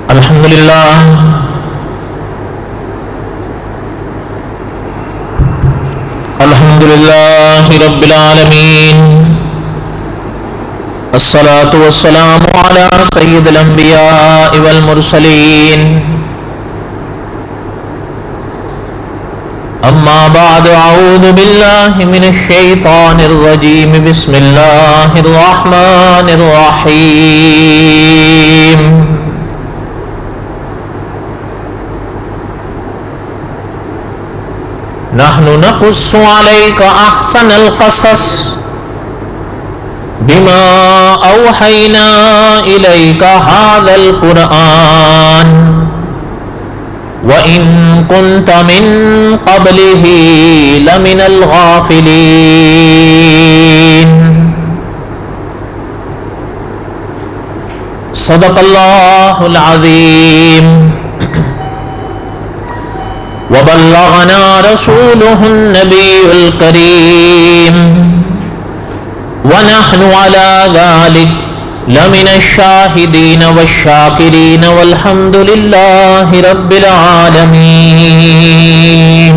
الحمد لله رب العالمين، الصلاة والسلام على سيد الأنبياء والمرسلين، أما بعد، أعوذ بالله من الشيطان الرجيم، بسم الله الرحمن الرحيم. نحن نقص عليك أحسن القصص بما أوحينا إليك هذا القرآن وإن كنت من قبله لمن الغافلين. صدق الله العظيم وبلغنا رسوله النبي الكريم ونحن على ذلك لمن الشاهدين والشاكرين والحمد لله رب العالمين.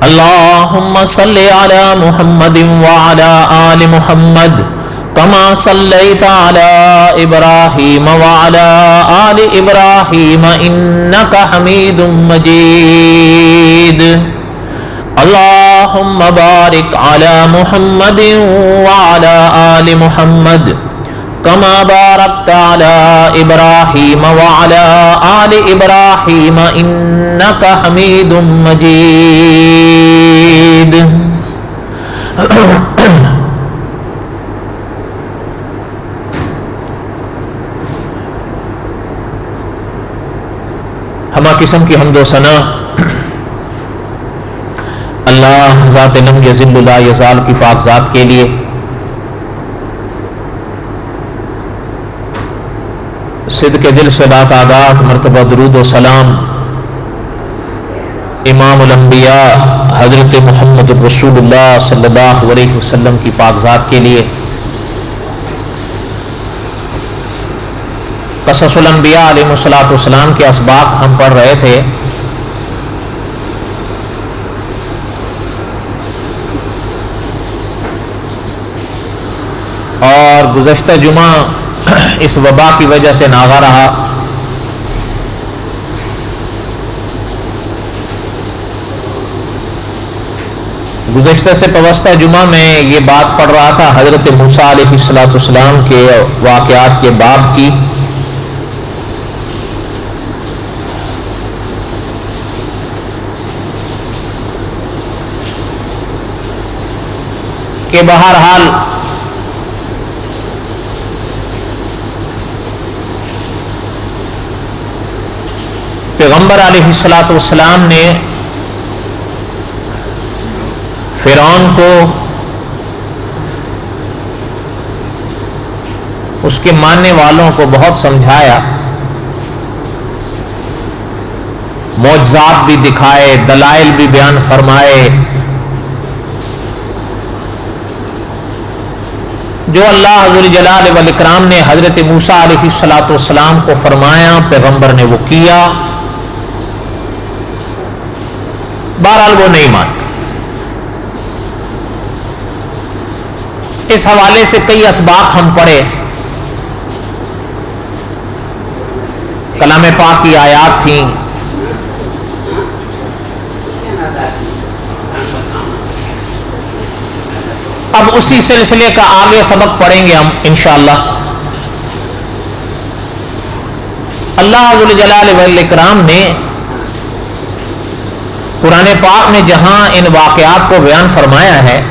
اللهم صل على محمد وعلى آل محمد كما صليت على إبراهيم وعلى آل إبراهيم إنك حميد مجيد. اللهم بارك على محمد وعلى آل محمد كما باركت على إبراهيم وعلى آل إبراهيم إنك حميد مجيد. ہمہ قسم کی حمد و ثنا اللہ ذات لم یزل لا یزال کی پاک ذات کے لیے، صدق دل سے باتعداد مرتبہ درود و سلام امام الانبیاء حضرت محمد رسول اللہ صلی اللہ علیہ وسلم کی پاک ذات کے لیے۔ قصص الانبیاء علیہ السلام کے اسباق ہم پڑھ رہے تھے۔ اور گزشتہ جمعہ اس وبا کی وجہ سے ناغا رہا۔ گزشتہ سے پوستہ جمعہ میں یہ بات پڑھ رہا تھا حضرت موسیٰ علیہ السلام کے واقعات کے باب کی۔ کہ بہرحال پیغمبر علیہ السلام نے فرعون کو اس کے ماننے والوں کو بہت سمجھایا، معجزات بھی دکھائے، دلائل بھی بیان فرمائے۔ جو اللہ ذو جلال والاکرام نے حضرت موسیٰ علیہ السلام کو فرمایا، پیغمبر نے وہ کیا، بہرحال وہ نہیں مان۔ اس حوالے سے کئی اسباق ہم پڑھے، کلام پاک کی آیات تھیں۔ اب اسی سلسلے کا آگے سبق پڑھیں گے ہم انشاءاللہ۔ اللہ ذو جلال والاکرام نے قرآن پاک میں جہاں ان واقعات کو بیان فرمایا ہے،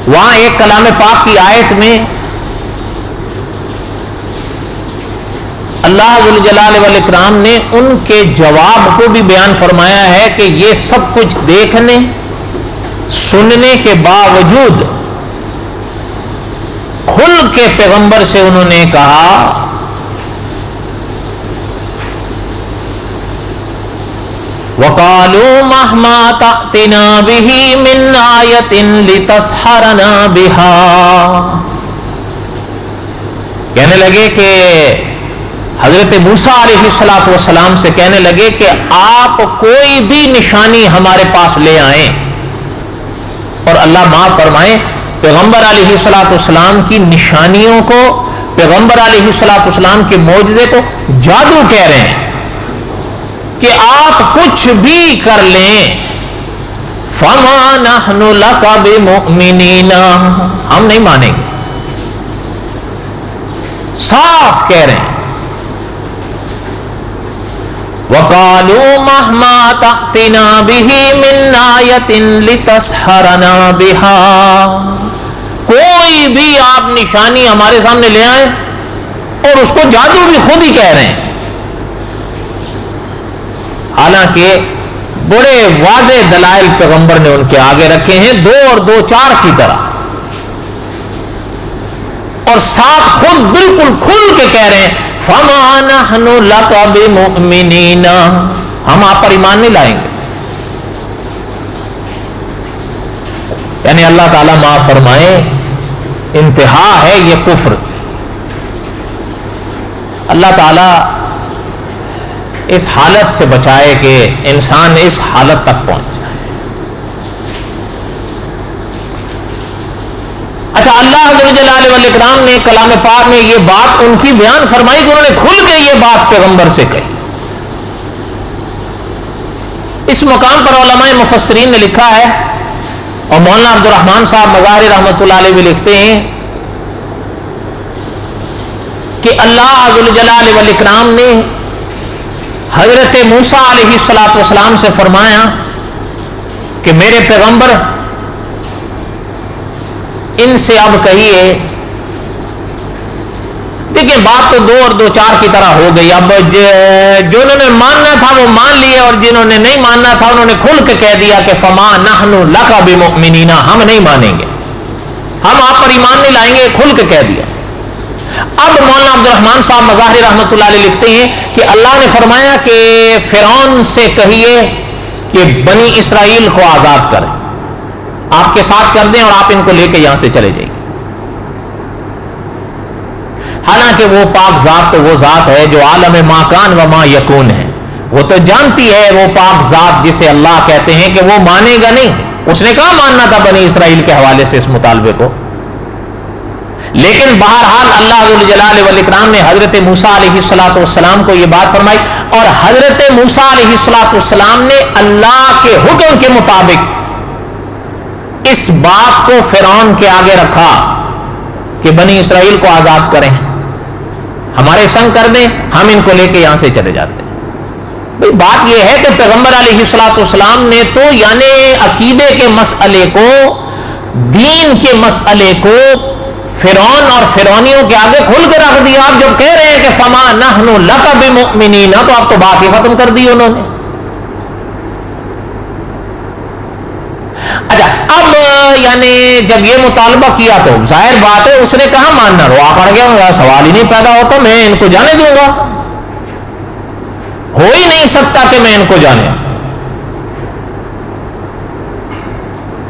وہاں ایک کلام پاک کی آیت میں اللہ ذو جلال والاکرام نے ان کے جواب کو بھی بیان فرمایا ہے کہ یہ سب کچھ دیکھنے سننے کے باوجود کھل کے پیغمبر سے انہوں نے کہا وَقَالُوا مَهْمَا تَأْتِنَا بِهِ مِنْ آيَةٍ لِتَسْحَرَنَا بِهَا کہنے لگے کہ حضرت موسیٰ علیہ السلام سے کہنے لگے کہ آپ کوئی بھی نشانی ہمارے پاس لے آئیں، اور اللہ معاف فرمائے پیغمبر علیہ السلام کی نشانیوں کو، پیغمبر علیہ السلام کے معجزے کو جادو کہہ رہے ہیں کہ آپ کچھ بھی کر لیں، فَمَا نَحْنُ لَكَ بِمُؤْمِنِينَ، ہم نہیں مانیں گے، صاف کہہ رہے ہیں۔ وَقَالُوا مَهْمَا تَأْتِنَا بِهِ مِنْ آيَةٍ لِتَسْحَرَنَا بِهَا، کوئی بھی آپ نشانی ہمارے سامنے لے آئیں، اور اس کو جادو بھی خود ہی کہہ رہے ہیں، حالانکہ بڑے واضح دلائل پیغمبر نے ان کے آگے رکھے ہیں، 2 اور 2 4 کی طرح، اور ساتھ خود بالکل کھل کے کہہ رہے ہیں فَمَا نَحْنُ لَكَ بِمُؤْمِنِينَ، ہم آپ پر ایمان نہیں لائیں گے۔ یعنی اللہ تعالیٰ معاف فرمائے، انتہا ہے یہ کفر۔ اللہ تعالیٰ اس حالت سے بچائے کہ انسان اس حالت تک پہنچ جائے۔ اچھا، اللہ جل جلالہ والاکرام نے کلام پاک میں یہ بات ان کی بیان فرمائی کہ انہوں نے کھل کے یہ بات پیغمبر سے کہی۔ اس مقام پر علماء مفسرین نے لکھا ہے، اور مولانا عبد الرحمن صاحب مظاہر رحمۃ اللہ علیہ بھی لکھتے ہیں کہ اللہ جل جلالہ والاکرام نے حضرت موسیٰ علیہ السلام سے فرمایا کہ میرے پیغمبر ان سے اب کہیے، دیکھیں بات تو 2 اور 2 4 کی طرح ہو گئی، اب جو انہوں نے ماننا تھا وہ مان لیے، اور جنہوں نے نہیں ماننا تھا انہوں نے کھل کے کہہ دیا کہ فما نحن لک بمؤمنین، ہم نہیں مانیں گے، ہم آپ پر ایمان نہیں لائیں گے، کھل کے کہہ دیا۔ اب مولانا عبد الرحمن صاحب مظاہر رحمۃ اللہ علیہ لکھتے ہیں کہ اللہ نے فرمایا کہ فرعون سے کہیے کہ بنی اسرائیل کو آزاد کریں، آپ کے ساتھ کر دیں اور آپ ان کو لے کے یہاں سے چلے جائیں۔ حالانکہ وہ پاک ذات تو وہ ذات ہے جو عالم ما کان و ما یکون ہے، وہ تو جانتی ہے وہ پاک ذات جسے اللہ کہتے ہیں کہ وہ مانے گا نہیں، اس نے کہاں ماننا تھا بنی اسرائیل کے حوالے سے اس مطالبے کو، لیکن بہرحال اللہ ذو الجلال والاکرام نے حضرت موسیٰ علیہ السلام کو یہ بات فرمائی، اور حضرت موسیٰ علیہ السلام نے اللہ کے حکم کے مطابق اس بات کو فرعون کے آگے رکھا کہ بنی اسرائیل کو آزاد کریں، ہمارے سنگ کر دیں، ہم ان کو لے کے یہاں سے چلے جاتے ہیں۔ بھئی بات یہ ہے کہ پیغمبر علیہ السلام نے تو یعنی عقیدے کے مسئلے کو، دین کے مسئلے کو فرعون اور فرعونیوں کے آگے کھل کے رکھ دیا۔ آپ جب کہہ رہے ہیں کہ فما نحن لک بمؤمنین، تو اب تو بات ہی ختم کر دی انہوں نے۔ اچھا، اب یعنی جب یہ مطالبہ کیا تو ظاہر بات ہے اس نے کہاں ماننا، روا پڑ گیا، سوال ہی نہیں پیدا ہوتا میں ان کو جانے دوں گا، ہو ہی نہیں سکتا کہ میں ان کو جانے۔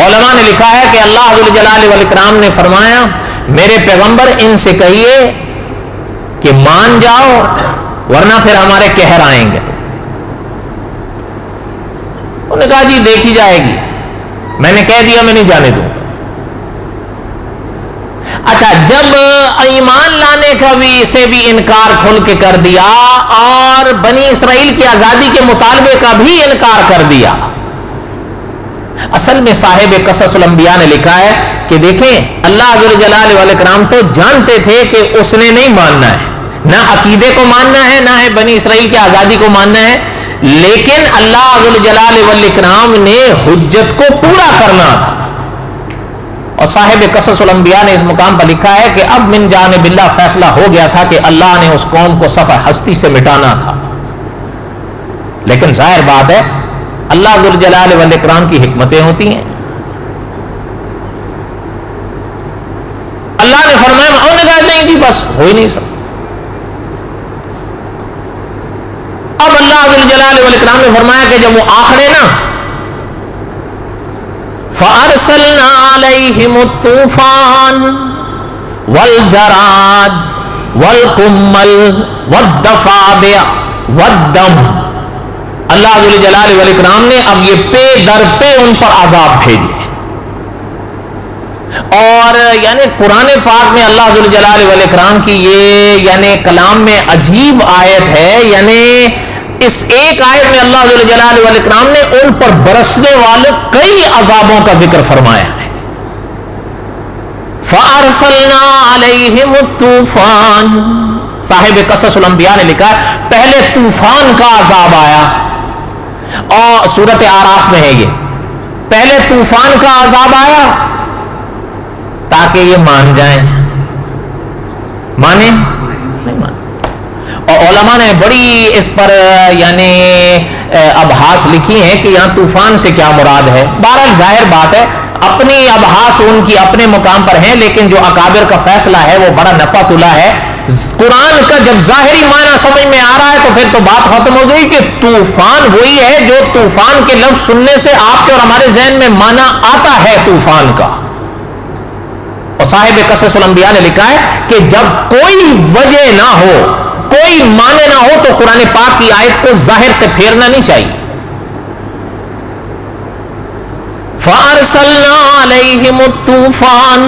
علماء نے لکھا ہے کہ اللہ جل جلالہ والاکرام نے فرمایا میرے پیغمبر ان سے کہیے کہ مان جاؤ ورنہ پھر ہمارے قہر آئیں گے۔ تو انہوں نے کہا جی دیکھی جائے گی، میں نے کہہ دیا میں نہیں جانے دوں گا۔ اچھا، جب ایمان لانے کا بھی سے بھی انکار کھل کے کر دیا اور بنی اسرائیل کی آزادی کے مطالبے کا بھی انکار کر دیا، اصل میں صاحب قصص الانبیاء نے لکھا ہے کہ دیکھیں اللہ جل جلالہ والاکرام تو جانتے تھے کہ اس نے نہیں ماننا ہے، نہ عقیدے کو ماننا ہے، نہ ہے بنی اسرائیل کی آزادی کو ماننا ہے، لیکن اللہ جل جلالہ والاکرام نے حجت کو پورا کرنا تھا۔ اور صاحب قصص الانبیاء نے اس مقام پر لکھا ہے کہ اب من جانب اللہ فیصلہ ہو گیا تھا کہ اللہ نے اس قوم کو صفحہ ہستی سے مٹانا تھا، لیکن ظاہر بات ہے اللہ ذو الجلال والاکرام کی حکمتیں ہوتی ہیں۔ اللہ نے فرمایا، انہوں نے کہا نہیں جی بس ہو ہی نہیں سکتا۔ اب اللہ ذو الجلال والاکرام نے فرمایا کہ جب وہ آخرے نا فَأَرْسَلْنَا عَلَيْهِمُ الطُّوفَانَ وَالْجَرَادَ، والقمل والضفادع والدم. اللہ ذو الجلال والاکرام نے اب یہ پے در پہ ان پر عذاب بھیجے. اور یعنی قرآن پاک میں اللہ ذو الجلال والاکرام کی یہ یعنی کلام میں عجیب آیت ہے. یعنی اس ایک آیت میں اللہ ذو الجلال والاکرام نے ان پر برسنے والے کئی عذابوں کا ذکر فرمایا ہے. فَأَرْسَلْنَا عَلَيْهِمُ الطُّوفَانَ. صاحب قصص الانبیاء نے لکھا ہے پہلے طوفان کا عذاب آیا, اور سورۃ اعراف میں ہے یہ, پہلے طوفان کا عذاب آیا تاکہ یہ مان جائیں. مانے نہیں مان. اور علماء نے بڑی اس پر یعنی ابحاث لکھی ہیں کہ یہاں طوفان سے کیا مراد ہے. بہرحال ظاہر بات ہے اپنی ابحاث ان کی اپنے مقام پر ہیں, لیکن جو اکابر کا فیصلہ ہے وہ بڑا نپا تلا ہے. قرآن کا جب ظاہری معنی سمجھ میں آ رہا ہے تو پھر تو بات ختم ہو گئی کہ طوفان وہی ہے جو طوفان کے لفظ سننے سے آپ کے اور ہمارے ذہن میں معنی آتا ہے طوفان کا. اور صاحب قصص الانبیاء نے لکھا ہے کہ جب کوئی وجہ نہ ہو, کوئی معنی نہ ہو تو قرآن پاک کی آیت کو ظاہر سے پھیرنا نہیں چاہیے. فَأَرْسَلْنَا عَلَيْهِمُ الطُّوفَانَ.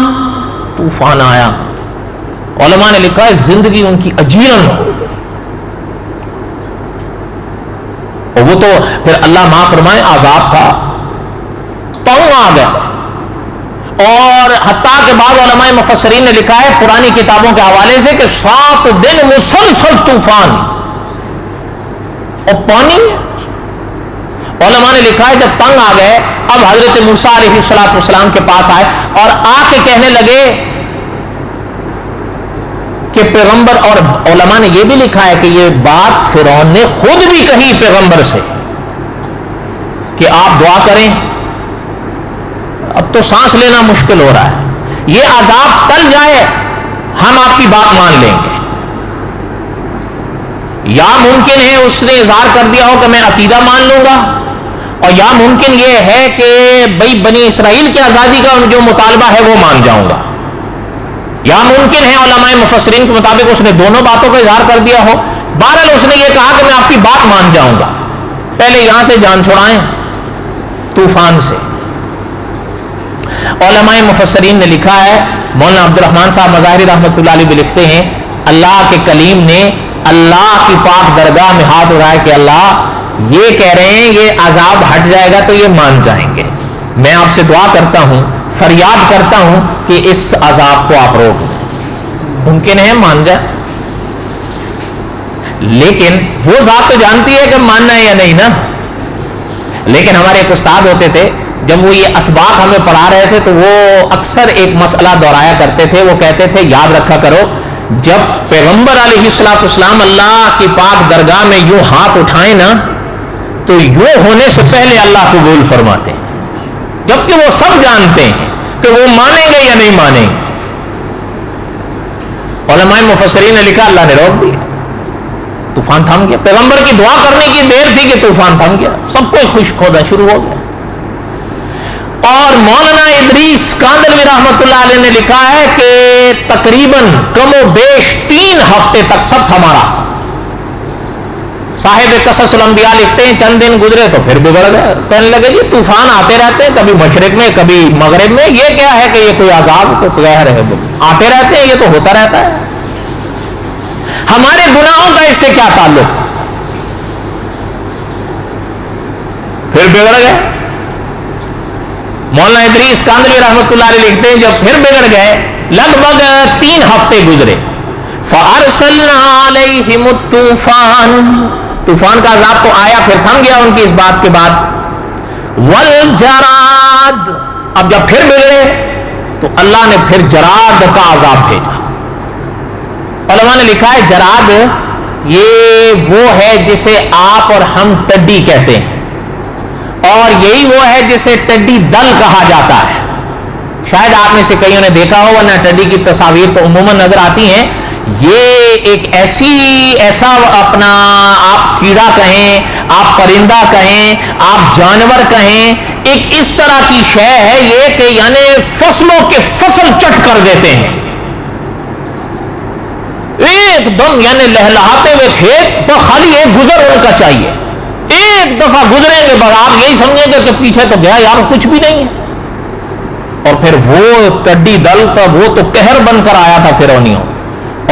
طوفان آیا. علماء نے لکھا ہے زندگی ان کی اجیرن ہو, اور وہ تو پھر اللہ معاف فرمائے عذاب تھا, تنگ آ گیا. اور حتیٰ کہ بعض علماء مفسرین نے لکھا ہے پرانی کتابوں کے حوالے سے کہ 7 دن مسلسل طوفان اور پانی. علماء نے لکھا ہے جب تنگ آ گئے اب حضرت موسیٰ علیہ السلام کے پاس آئے اور آ کے کہنے لگے کہ پیغمبر, اور علماء نے یہ بھی لکھا ہے کہ یہ بات فرعون نے خود بھی کہی پیغمبر سے کہ آپ دعا کریں, اب تو سانس لینا مشکل ہو رہا ہے, یہ عذاب ٹل جائے ہم آپ کی بات مان لیں گے. یا ممکن ہے اس نے اظہار کر دیا ہو کہ میں عقیدہ مان لوں گا, اور یا ممکن یہ ہے کہ بھئی بنی اسرائیل کی آزادی کا جو مطالبہ ہے وہ مان جاؤں گا, یا ممکن ہے علماء مفسرین کے مطابق اس نے دونوں باتوں کا اظہار کر دیا ہو. بہرحال اس نے یہ کہا کہ میں آپ کی بات مان جاؤں گا, پہلے یہاں سے جان چھڑائیں طوفان سے. علماء مفسرین نے لکھا ہے, مولانا عبد الرحمن صاحب مظاہری رحمۃ اللہ علیہ بھی لکھتے ہیں اللہ کے کلیم نے اللہ کی پاک درگاہ میں ہاتھ اٹھائے کہ اللہ یہ کہہ رہے ہیں یہ عذاب ہٹ جائے گا تو یہ مان جائیں گے, میں آپ سے دعا کرتا ہوں, فریاد کرتا ہوں کہ اس عذاب کو آپ روک دیں. ممکن ہے مان جائے, لیکن وہ ذات تو جانتی ہے کہ ماننا ہے یا نہیں نا. لیکن ہمارے ایک استاد ہوتے تھے, جب وہ یہ اسباق ہمیں پڑھا رہے تھے تو وہ اکثر ایک مسئلہ دہرایا کرتے تھے. وہ کہتے تھے یاد رکھا کرو جب پیغمبر علیہ السلام اللہ کی پاک درگاہ میں یوں ہاتھ اٹھائیں نا تو یوں ہونے سے پہلے اللہ قبول فرماتے ہیں, جبکہ وہ سب جانتے ہیں کہ وہ مانیں گے یا نہیں مانیں گے. علماء مفسرین نے لکھا اللہ نے روک دیا, طوفان تھم گیا. پیغمبر کی دعا کرنے کی دیر تھی کہ طوفان تھم گیا, سب کوئی خشک ہونا شروع ہو گیا. اور مولانا ادریس کاندلوی رحمۃ اللہ علیہ نے لکھا ہے کہ تقریباً کم و بیش 3 ہفتے تک سب تھما رہا. صاحب قصص الانبیاء لکھتے ہیں چند دن گزرے تو پھر بگڑ گئے, کہنے لگے جی طوفان آتے رہتے ہیں, کبھی مشرق میں کبھی مغرب میں, یہ کیا ہے کہ یہ کوئی عذاب کو قہر ہے, آتے رہتے ہیں, یہ تو ہوتا رہتا ہے. ہمارے گناہوں کا اس سے کیا تعلق؟ پھر بگڑ گئے. مولانا ادریس کاندلوی رحمۃ اللہ علیہ لکھتے ہیں جب پھر بگڑ گئے لگ بھگ 3 ہفتے گزرے. فَأَرْسَلْنَا عَلَيْهِمُ الطُّوفَانَ. طوفان کا عذاب تو آیا, پھر تھم گیا ان کی اس بات کے بعد. وَالْجَرَادِ. اب جب پھر بگڑے تو اللہ نے پھر جراد کا عذاب بھیجا. علماء نے لکھا ہے جراد یہ وہ ہے جسے آپ اور ہم ٹڈی کہتے ہیں, اور یہی وہ ہے جسے ٹڈی دل کہا جاتا ہے. شاید آپ میں سے کئیوں نے دیکھا ہو, ورنہ ٹڈی کی تصاویر تو عموماً نظر آتی ہیں. یہ ایک ایسا اپنا آپ کیڑا کہیں, آپ پرندہ کہیں, آپ جانور کہیں, ایک اس طرح کی شے ہے یہ کہ یعنی فصلوں کے فصل چٹ کر دیتے ہیں. ایک دم یعنی لہلہاتے ہوئے کھیت پر خالی ایک گزر ان کا چاہیے، ایک دفعہ گزریں گے بس آپ یہی سمجھیں گے کہ پیچھے تو گیا یار کچھ بھی نہیں ہے۔ اور پھر وہ ٹڈی دل تب وہ تو قہر بن کر آیا تھا فرعونیوں۔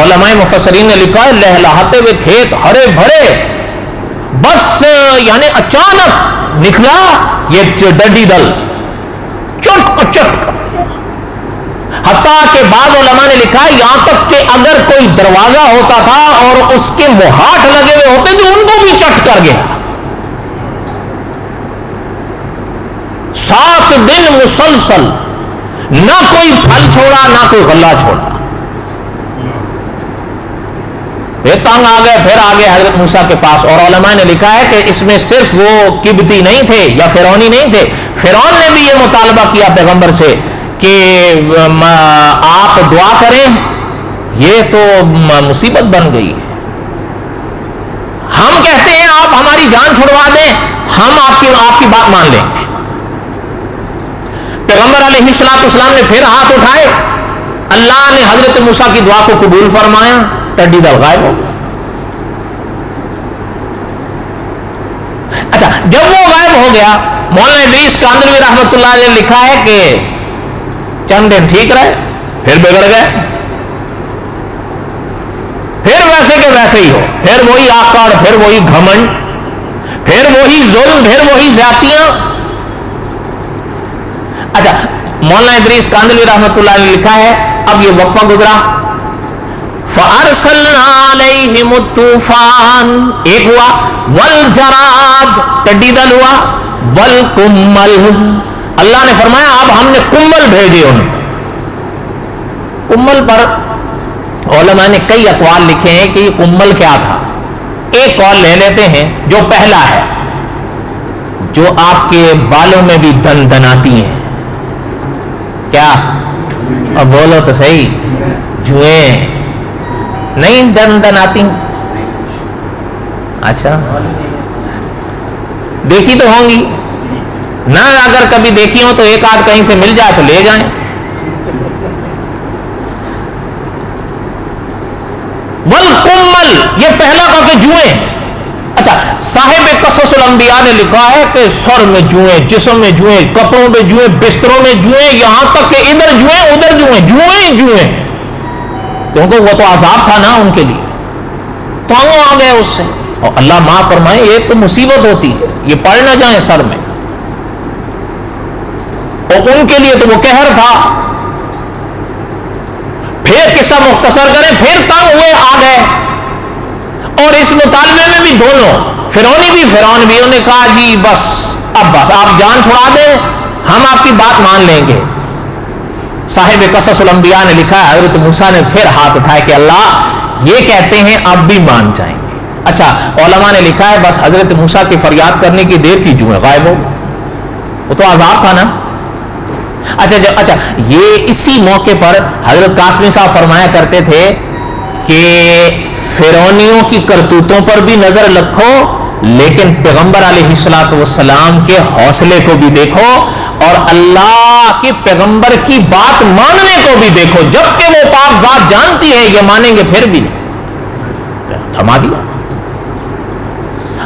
علماء مفسرین نے لکھا ہے لہلہاتے ہوئے کھیت ہرے بھرے، بس یعنی اچانک نکلا یہ ڈڈی دل چٹ کر، حتیٰ کہ بعض علماء نے لکھا ہے یہاں تک کہ اگر کوئی دروازہ ہوتا تھا اور اس کے مہاٹ لگے ہوئے ہوتے تو ان کو بھی چٹ کر گیا۔ 7 دن مسلسل نہ کوئی پھل چھوڑا نہ کوئی غلہ چھوڑا، پھر تنگ آ گئے، پھر آگے حضرت موسیٰ کے پاس۔ اور علماء نے لکھا ہے کہ اس میں صرف وہ قبطی نہیں تھے یا فرعونی نہیں تھے، فرعون نے بھی یہ مطالبہ کیا پیغمبر سے کہ آپ دعا کریں، یہ تو مصیبت بن گئی ہے، ہم کہتے ہیں آپ ہماری جان چھڑوا دیں، ہم آپ کی بات مان لیں گے۔ پیغمبر علیہ السلام نے پھر ہاتھ اٹھائے، اللہ نے حضرت موسیٰ کی دعا کو قبول فرمایا، ٹڈی دل غائب ہو گیا۔ اچھا جب وہ غائب ہو گیا، مولانا ادریس کاندھلوی رحمۃ اللہ علیہ نے لکھا ہے کہ چند دن ٹھیک رہے، پھر بگڑ گئے، پھر ویسے کہ ویسے ہی ہو، پھر وہی آکڑ، پھر وہی گھمنڈ، پھر وہی ظلم، پھر وہی زیادتیاں۔ اچھا مولانا ادریس کاندھلوی رحمۃ اللہ علیہ نے لکھا ہے اب یہ وقفہ گزرا، فَأَرْسَلْنَا عَلَيْهِمُ الطُّوفَانَ ایک ہوا، وَالْجَرَادَ ٹڈی دل ہوا، وَالْقُمَّلَ اللہ نے فرمایا اب ہم نے کمل بھیجے ان کمل پر علماء نے کئی اقوال لکھے ہیں کہ یہ کمل کیا تھا۔ ایک قول لے لیتے ہیں جو پہلا ہے، جو آپ کے بالوں میں بھی دن دناتی ہیں، کیا اب بولو تو صحیح، جوئیں نہیں دن دناتی؟ اچھا دیکھی تو ہوں گی نہ، اگر کبھی دیکھی ہو تو ایک آدھ کہیں سے مل جائے تو لے جائیں۔ والکمل یہ پہلا کا کہ جوئیں۔ اچھا صاحب قصص الانبیاء نے لکھا ہے کہ سر میں جوئیں، جسم میں جوئیں، کپڑوں میں جوئیں، بستروں میں جوئیں، یہاں تک کہ ادھر جوئیں ادھر جوئیں، جوئیں جوئیں، کیونکہ وہ تو عذاب تھا نا ان کے لیے، تو ہم آ گئے اس سے۔ اور اللہ معاف فرمائے یہ تو مصیبت ہوتی ہے، یہ پڑ نہ جائیں سر میں، اور ان کے لیے تو وہ قہر تھا۔ پھر قصہ مختصر کریں، پھر تنگ ہوئے آ گئے، اور اس مطالبے میں بھی دونوں فرعونی بھی فرعون بھی، انہوں نے کہا جی بس اب بس آپ جان چھڑا دیں، ہم آپ کی بات مان لیں گے۔ صاحب قصص الانبیاء نے لکھا ہے حضرت موسیٰ نے پھر ہاتھ اٹھائے کہ اللہ یہ کہتے ہیں اب بھی مان جائیں گے۔ اچھا علماء نے لکھا ہے بس حضرت موسیٰ کی فریاد کرنے کی دیر تھی جوئیں غائب ہو، وہ تو عذاب تھا نا۔ اچھا یہ اسی موقع پر حضرت قاسمی صاحب فرمایا کرتے تھے کہ فرعونیوں کی کرتوتوں پر بھی نظر رکھو، لیکن پیغمبر علیہ الصلوۃ والسلام کے حوصلے کو بھی دیکھو، اور اللہ کے پیغمبر کی بات ماننے کو بھی دیکھو، جبکہ وہ پاک ذات جانتی ہے یہ مانیں گے پھر بھی نہیں، تھما دیا۔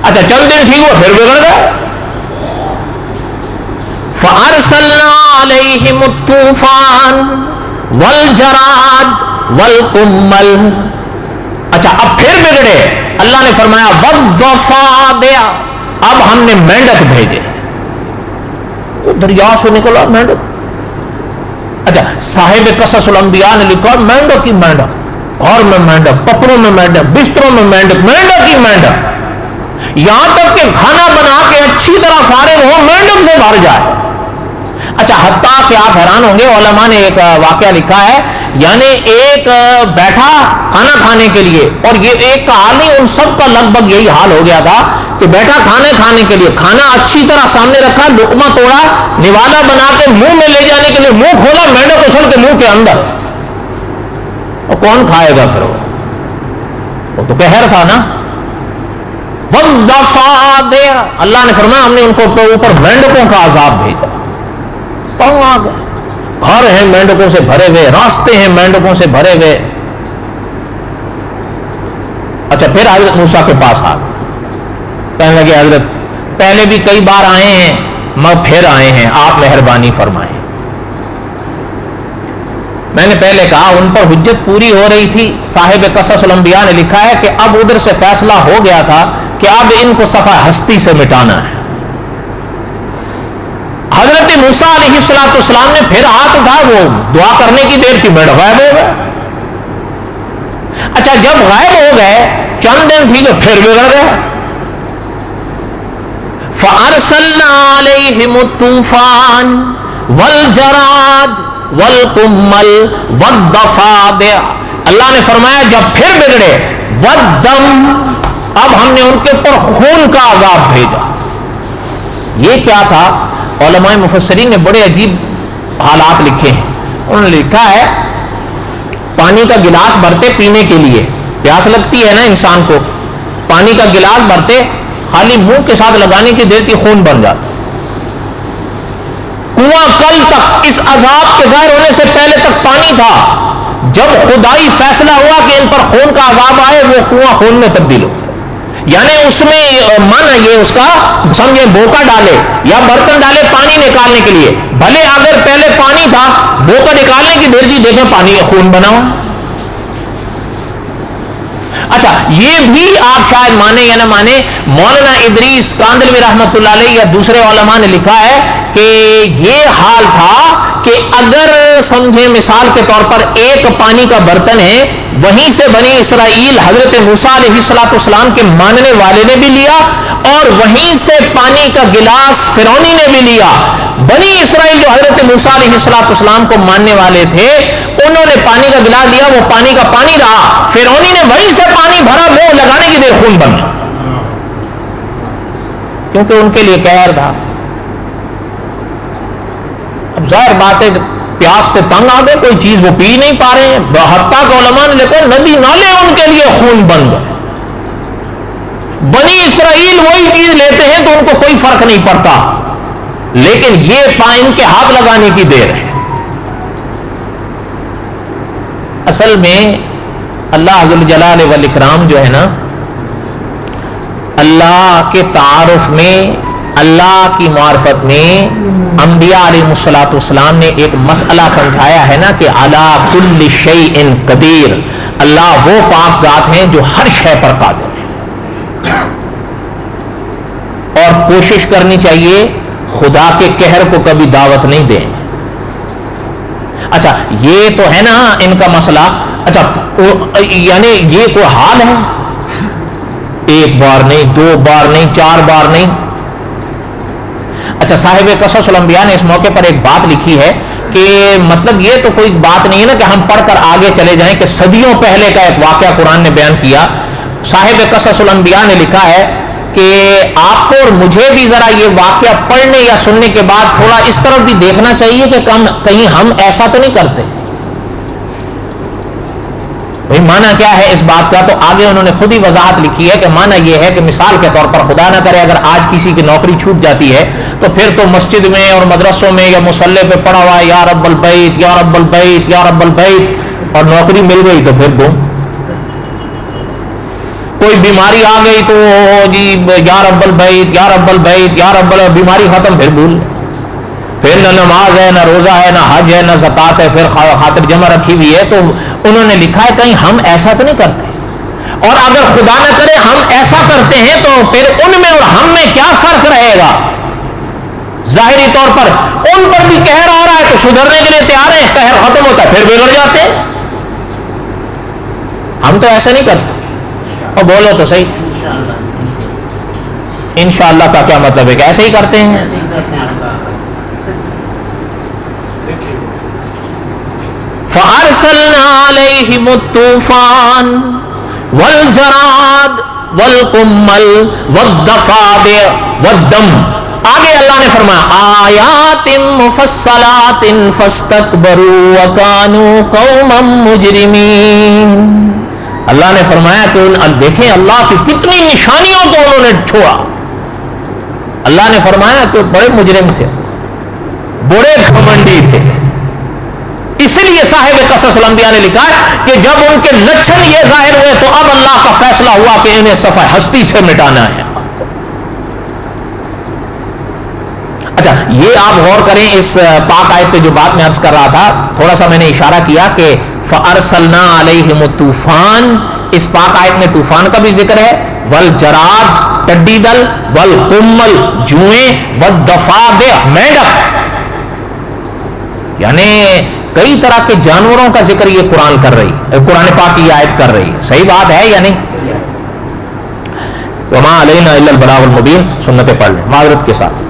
اچھا چند دن ٹھیک ہوا پھر بگڑ گئے۔ فَأَرْسَلْنَا عَلَيْهِمُ الطُّوفَانَ وَالْجَرَادَ وَالْقُمَّلَ اچھا اب پھر بگڑے، اللہ نے فرمایا وَالضَّفَادِعَ اب ہم نے مینڈک بھیجے، دریا سے نکلا مینڈک۔ اچھا صاحب قصص الانبیاء نے لکھا مینڈک ہی مینڈک، گھر میں مینڈک، کپڑوں میں مینڈک، بستروں میں مینڈک، مینڈک ہی مینڈک، یہاں تک کہ کھانا بنا کے اچھی طرح فارغ ہو مینڈک سے بھر جائے۔ اچھا حتیٰ کہ آپ حیران ہوں گے، علماء نے ایک واقعہ لکھا ہے، یعنی ایک بیٹھا کھانا کھانے کے لیے، اور یہ ایک کا حال نہیں، ان سب کا لگ بھگ یہی حال ہو گیا تھا کہ بیٹھا کھانے کے لیے، کھانا اچھی طرح سامنے رکھا، لقمہ توڑا، نوالا بنا کے منہ میں لے جانے کے لیے منہ کھولا، مینڈک اچھل کے منہ کے اندر، اور کون کھائے گا پھر؟ وہ تو قہر تھا نا۔ وَالضَّفَادِعَ اللہ نے فرمایا ہم نے ان کو اوپر مینڈکوں کا عذاب بھیجا، تنگ آ گئے، گھر ہیں مینڈکوں سے بھرے ہوئے، راستے ہیں مینڈکوں سے بھرے ہوئے۔ اچھا پھر حضرت موسیٰ کے پاس آ گئے، کہنے لگے حضرت پہلے بھی کئی بار آئے ہیں مگر پھر آئے ہیں، آپ مہربانی فرمائیں۔ میں نے پہلے کہا ان پر حجت پوری ہو رہی تھی، صاحب قصص الانبیاء نے لکھا ہے کہ اب ادھر سے فیصلہ ہو گیا تھا کہ اب ان کو صفحہ ہستی سے مٹانا ہے۔ حضرت موسیٰ علیہ السلام نے پھر ہاتھ اٹھا، وہ دعا کرنے کی دیر کی بیٹھ غائب ہو گئے۔ اچھا جب غائب ہو گئے چند دن ٹھیک ہے پھر بگڑ گئے۔ فَأَرْسَلْنَا عَلَيْهِمُ الطُّوفَانَ وَالْجَرَادَ وَالْقُمَّلَ وَالضَّفَادِعَ، اللہ نے فرمایا جب پھر بگڑے وَالدَّمَ، اب ہم نے ان کے اوپر خون کا عذاب بھیجا۔ یہ کیا تھا؟ علماء مفسرین نے بڑے عجیب حالات لکھے ہیں۔ انہوں نے لکھا ہے پانی کا گلاس بھرتے پینے کے لیے، پیاس لگتی ہے نا انسان کو، پانی کا گلاس بھرتے خالی منہ کے ساتھ لگانے کی دیر تھی خون بن جاتا۔ کنواں کل تک اس عذاب کے ظاہر ہونے سے پہلے تک پانی تھا، جب خدائی فیصلہ ہوا کہ ان پر خون کا عذاب آئے وہ کنواں خون میں تبدیل ہو، یعنی اس میں مانا یہ اس کا سمجھے بوکا ڈالے یا برتن ڈالے پانی نکالنے کے لیے، بھلے اگر پہلے پانی تھا بوکا نکالنے کی دیر جی دیکھیں پانی خون بنا ہوا۔ اچھا یہ بھی آپ شاید مانے یا نہ مانے، مولانا ادریس کاندلوی رحمت اللہ علیہ یا دوسرے علماء نے لکھا ہے کہ یہ حال تھا کہ اگر سمجھے مثال کے طور پر ایک پانی کا برتن ہے، وہیں سے بنی اسرائیل حضرت موسیٰ علیہ السلام کے ماننے والے نے بھی لیا اور وہیں سے پانی کا گلاس فرعونی نے بھی لیا۔ بنی اسرائیل جو حضرت موسیٰ علیہ السلام کو ماننے والے تھے انہوں نے پانی کا گلاس لیا، وہ پانی کا پانی رہا، فرعونی نے وہیں سے پانی بھرا، منہ لگانے کی دیر خون بن گیا، کیونکہ ان کے لیے قہر تھا۔ اب ظاہر بات ہے پیاس سے تنگ آ گئے، کوئی چیز وہ پی نہیں پا رہے ہیں، حتیٰ کہ علماء نے لکھا ندی نالے ان کے لیے خون بن گئے۔ بنی اسرائیل وہی چیز لیتے ہیں تو ان کو کوئی فرق نہیں پڑتا، لیکن یہ ان کے ہاتھ لگانے کی دیر ہے۔ اصل میں اللہ ذوالجلال والاکرام جو ہے نا، اللہ کے تعارف میں، اللہ کی معرفت میں انبیاء علیہ السلام نے ایک مسئلہ سمجھایا ہے نا کہ علی کل شیء قدیر، اللہ وہ پاک ذات ہیں جو ہر شے پر قادر ہے، اور کوشش کرنی چاہیے خدا کے قہر کو کبھی دعوت نہیں دیں۔ اچھا یہ تو ہے نا ان کا مسئلہ، اچھا یعنی یہ کوئی حال ہے، ایک بار نہیں، دو بار نہیں، چار بار نہیں۔ اچھا صاحب قصص الانبیاء نے اس موقع پر ایک بات لکھی ہے کہ مطلب یہ تو کوئی بات نہیں ہے نا کہ ہم پڑھ کر آگے چلے جائیں کہ صدیوں پہلے کا ایک واقعہ قرآن نے بیان کیا۔ صاحب قصص الانبیاء نے لکھا ہے کہ آپ کو اور مجھے بھی ذرا یہ واقعہ پڑھنے یا سننے کے بعد تھوڑا اس طرف بھی دیکھنا چاہیے کہ کہیں ہم ایسا تو نہیں کرتے۔ بھئی معنی کیا ہے اس بات کا؟ تو آگے انہوں نے خود ہی وضاحت لکھی ہے کہ معنی یہ ہے کہ مثال کے طور پر خدا نہ کرے اگر آج کسی کی نوکری چھوٹ جاتی ہے تو پھر تو مسجد میں اور مدرسوں میں یا مصلی پہ پڑا ہوا ہے یا رب البیت یا رب البیت یا رب البیت، اور نوکری مل گئی تو پھر گم۔ کوئی بیماری آ گئی تو جی یا رب البیت یا رب البیت یا رب البیت، بیماری ختم، پھر بھول، پھر نہ نماز ہے، نہ روزہ ہے، نہ حج ہے، نہ زکات ہے، پھر خاطر جمع رکھی ہوئی ہے۔ تو انہوں نے لکھا ہے کہیں ہم ایسا تو نہیں کرتے، اور اگر خدا نہ کرے ہم ایسا کرتے ہیں تو پھر ان میں اور ہم میں کیا فرق رہے گا؟ ظاہری طور پر ان پر بھی قہر آ رہا ہے تو سدھرنے کے لیے تیار ہیں، قہر ختم ہوتا ہے پھر بگڑ جاتے ہیں۔ ہم تو ایسا نہیں کرتے۔ اور بولو تو صحیح، انشاءاللہ کا کیا مطلب ہے کہ ایسے ہی کرتے ہیں؟ فَأَرْسَلْنَا عَلَيْهِمُ الطُّوفَانَ وَالْجَرَادَ وَالْقُمَّلَ وَالضَّفَادِعَ وَالدَّمَ۔ آگے اللہ نے فرمایا آیات مفصلات فاستکبروا وکانوا قوما مجرمین۔ اللہ نے فرمایا کہ دیکھیں اللہ کی کتنی نشانیوں کو انہوں نے چھوڑا۔ اللہ نے فرمایا کہ بڑے مجرم تھے، بڑے گھمنڈی تھے، اسی لیے صاحب قصص الانبیاء نے لکھا ہے کہ جب ان کے لچھن یہ ظاہر ہوئے تو اب اللہ کا فیصلہ ہوا کہ انہیں صفحہ ہستی سے مٹانا ہے. اچھا یہ آپ غور کریں اس پاک آیت پہ جو بات میں عرض کر رہا تھا, تھوڑا سا میں نے اشارہ کیا کہ فَأَرْسَلْنَا عَلَيْهِمُ الطُّوفَانَ, اس پاک آیت میں طوفان کا بھی ذکر ہے, والجراد ٹڈی دل, والقمل جوئیں, والضفادع مینڈک, یعنی کئی طرح کے جانوروں کا ذکر یہ قرآن کر رہی, قرآن پاک کی آیت کر رہی ہے. صحیح بات ہے یا نہیں؟ وما علینا الا البلاغ المبین. سنتیں پڑھ لیں معذرت کے ساتھ.